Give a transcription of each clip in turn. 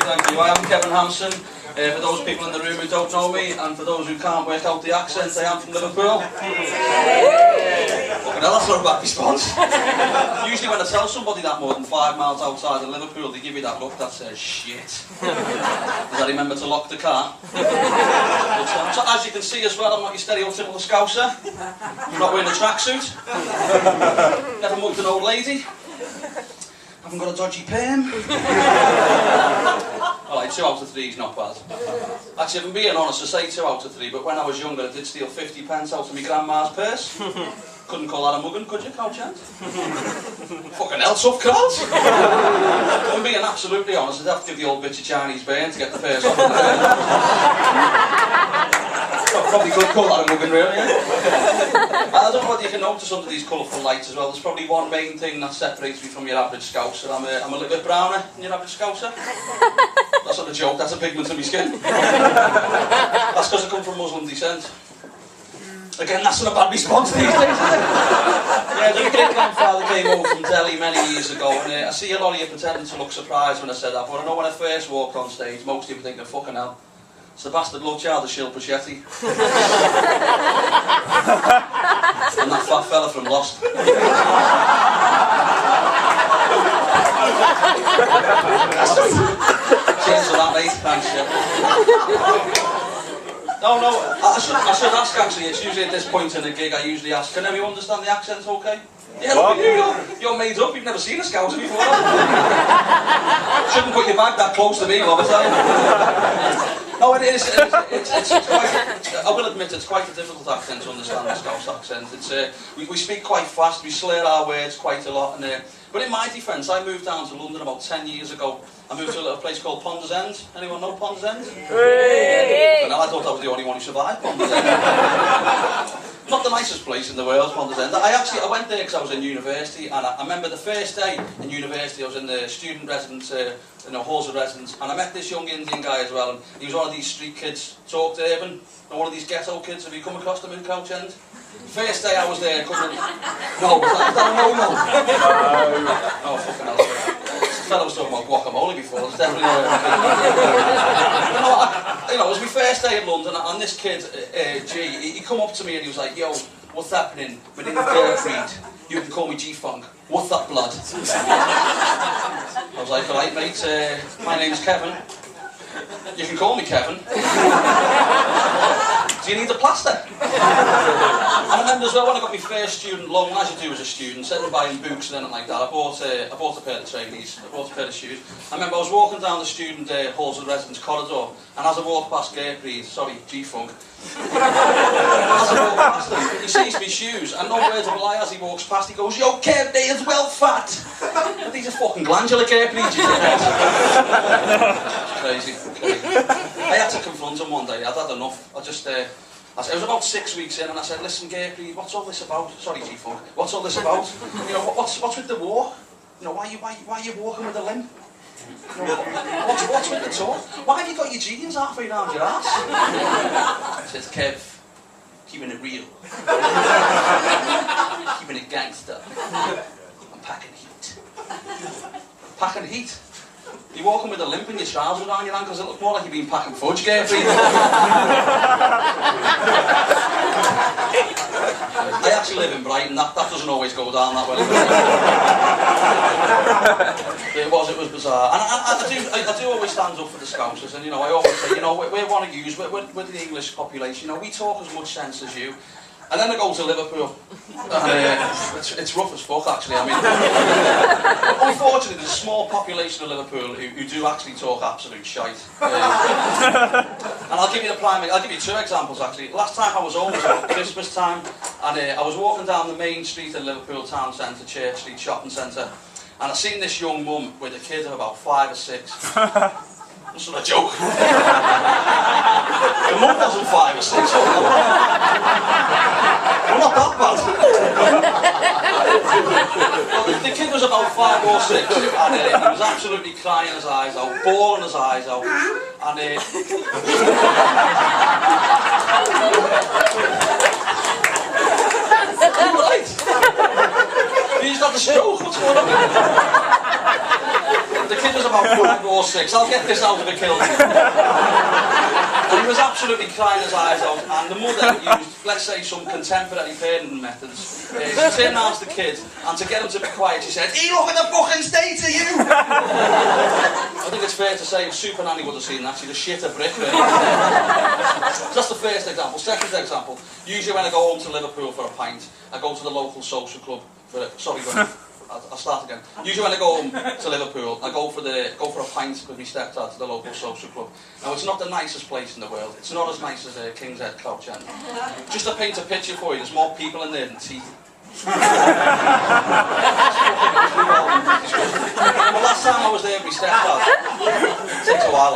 Thank you. I am Kevin Hampson. For those people in the room who don't know me, and for those who can't work out the accent, I am from Liverpool. Fucking hell, that's not a bad response. Usually when I tell somebody that more than 5 miles outside of Liverpool, they give me that look that says, shit. Because I remember to lock the car. So as you can see as well, I'm not your stereotypical Scouser. I'm not wearing a tracksuit. Never mugged an old lady. Haven't got a dodgy perm. Alright, 2 out of 3 is not bad. Actually, if I'm being honest, I say 2 out of 3, but when I was younger I did steal 50 pence out of my grandma's purse. Couldn't call that a mugging, could you, Couchant? Fucking hell, tough crowds. If I'm being absolutely honest, I'd have to give the old bitch a Chinese burn to get the purse off. Probably could call that a mugging, really, yeah? I don't know whether you can notice under these colourful lights as well, there's probably one main thing that separates me from your average Scouser. I'm a little bit browner than your average Scouser. That's not a joke, that's a pigment in my skin. That's because I come from Muslim descent. Again, that's not a bad response these days, is it? Yeah, the great-grandfather came over from Delhi many years ago, and I see a lot of you pretending to look surprised when I said that, but I know when I first walked on stage, most people thinking, fucking hell, it's the bastard love child of Shilpa Shetty. And that fat fella from Lost. Cheers for that, mate. Thanks, Shilpa. No, I should ask actually, it's usually at this point in the gig I usually ask, can everyone understand the accent okay? Yeah, look, you're made up, you've never seen a Scouser before. Shouldn't put your bag that close to me, love it. No, it is, it's quite, I will admit it's quite a difficult accent to understand, the Scouse accent. It's, we speak quite fast, we slur our words quite a lot, and, but in my defence, I moved down to London about 10 years ago. I moved to a little place called Ponders End. Anyone know Ponders End? Hey. I thought I was the only one who survived Ponders End. Not the nicest place in the world, Ponders End. I went there because I was in university, and I remember the first day in university, I was in the student residence, halls of residence, and I met this young Indian guy as well, and he was one of these street kids, talked urban, and one of these ghetto kids. Have you come across them in Crouch End? First day I was there, couldn't... No, is that a no-no? Oh, fucking hell. The fellow was talking about guacamole before, it's definitely not... It was my first day in London, and this kid, G, he come up to me and he was like, yo, what's happening? My name's Gertrude. You can call me G-Funk. What's that blood? I was like, alright mate, my name's Kevin. You can call me Kevin. Do you need a plaster? And I remember as well when I got my first student loan, as you do as a student, instead of buying books and anything like that, I bought a pair of trainees, I bought a pair of shoes. I remember I was walking down the student halls of residence corridor, and as I walked past G-Funk, as I walked past him, he sees me shoes, and no words of a lie, as he walks past, he goes, yo Kev, they as well fat! And these are fucking glandular care, please, you crazy. I had to confront him one day, I'd had enough. I was about 6 weeks in and I said, listen Gertrude, what's all this about? Sorry G-Funk, what's all this about? You know, what's with the walk? You know, why are you walking with a limp? You know, what's with the talk? Why have you got your jeans halfway down your ass? I said, Kev, keeping it real. Keeping it gangster. I'm packing heat. Packing heat? You're walking with a limp in your trousers around your ankles, it looks more like you've been packing fudge, Gertrude. I actually live in Brighton, that doesn't always go down that way. It was bizarre. And I do always stand up for the Scousers, and I always say, we're one of yous, we're the English population, we talk as much sense as you. And then I go to Liverpool, and it's rough as fuck actually, unfortunately there's a small population of Liverpool who do actually talk absolute shite. And I'll give you 2 examples actually. Last time I was home was about Christmas time, and I was walking down the main street in Liverpool town centre, Church Street shopping centre, and I seen this young mum with a kid of about 5 or 6. That's not a joke. The mum wasn't 5 or 6. I'm not that bad. Well, the kid was about 5 or 6, and he was absolutely crying his eyes out, bawling his eyes out, and you right? He's got the stroke, what's going on? about 5 or 6. I'll get this out of the kiln. And he was absolutely crying his eyes out, and the mother used, let's say, some contemporary parenting methods. She turned around to the kid, and to get him to be quiet, she said, "He look at the fucking state of you!" I think it's fair to say if Super Nanny would have seen that, she'd have shit a brick. Really. So that's the first example. Second example, usually when I go home to Liverpool for a pint, I go to the local social club for a, sorry, I'll start again. Usually when I go home to Liverpool, I go for a pint with my stepdad to the local social club. Now it's not the nicest place in the world. It's not as nice as King's Head Crouch End. Just to paint a picture for you, there's more people in there than teeth. Well, last time I was there with my stepdad, it takes a while.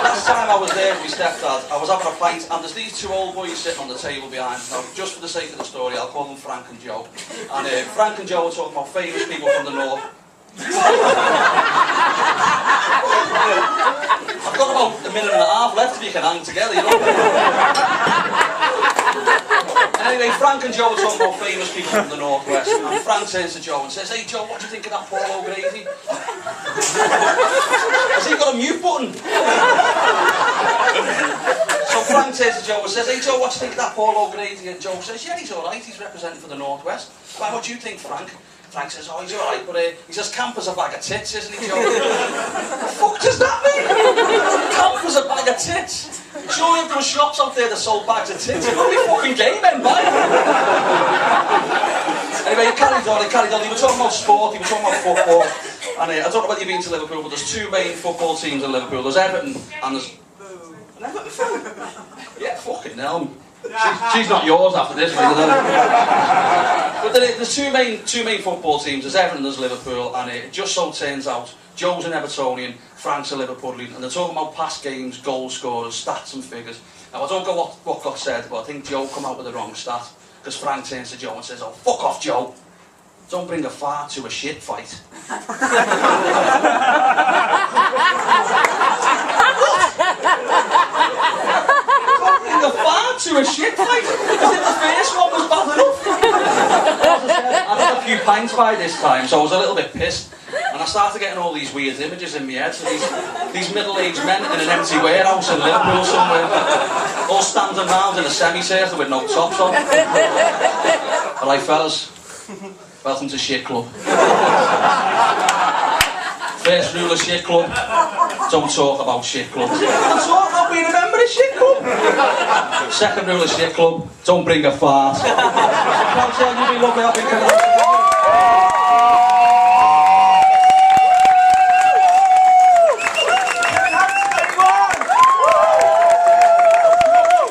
Last time I was there with my stepdad, I was having a pint, and there's these two old boys sitting on the table behind. Now, just for the sake of the story, I'll call them Frank and Joe. And Frank and Joe are talking about famous people from the north. I've got about a minute and a half left if you can hang together, you know. Anyway, Frank and Joe are talking about famous people from the northwest, and Frank turns to Joe and says, "Hey Joe, what do you think of that Paul O'Grady?" Has he got a mute button? So Frank turns to Joe and says, "Hey Joe, what do you think of that Paul O'Grady?" And Joe says, "Yeah, he's alright, he's representing for the northwest." "Why, what do you think, Frank?" Frank says, "Oh, he's alright, but he's as camp as a bag of tits, isn't he, Joe?" What the fuck does that mean? Camp as a bag of tits? Surely if there were shops out there that sold bags of tits, it would be fucking gay men, man. Anyway, he carried on. He was talking about sport, he was talking about football. And I don't know whether you've been to Liverpool, but there's two main football teams in Liverpool. There's Everton and there's... Everton? Yeah, fucking hell. She's not yours after this, mate. But there's two main football teams. There's Everton and there's Liverpool, and it just so turns out Joe's an Evertonian, Frank's a Liverpoolian, and they're talking about past games, goal scorers, stats and figures. Now I don't know what got said, but I think Joe come out with the wrong stat, because Frank turns to Joe and says, "Oh, fuck off, Joe. Don't bring a fart to a shit fight." The fart to a shit fight? As if the first one was bad enough. I'd had a few pints by this time, so I was a little bit pissed. And I started getting all these weird images in my head. So these middle-aged men in an empty warehouse in Liverpool somewhere, all standing round in a semicircle with no tops on. Alright, fellas, welcome to Shit Club. First rule of Shit Club, don't talk about Shit Club. Don't talk about being a member of Shit Club. Second rule of Shit Club, don't bring a fart. You'll be lovely, I'll be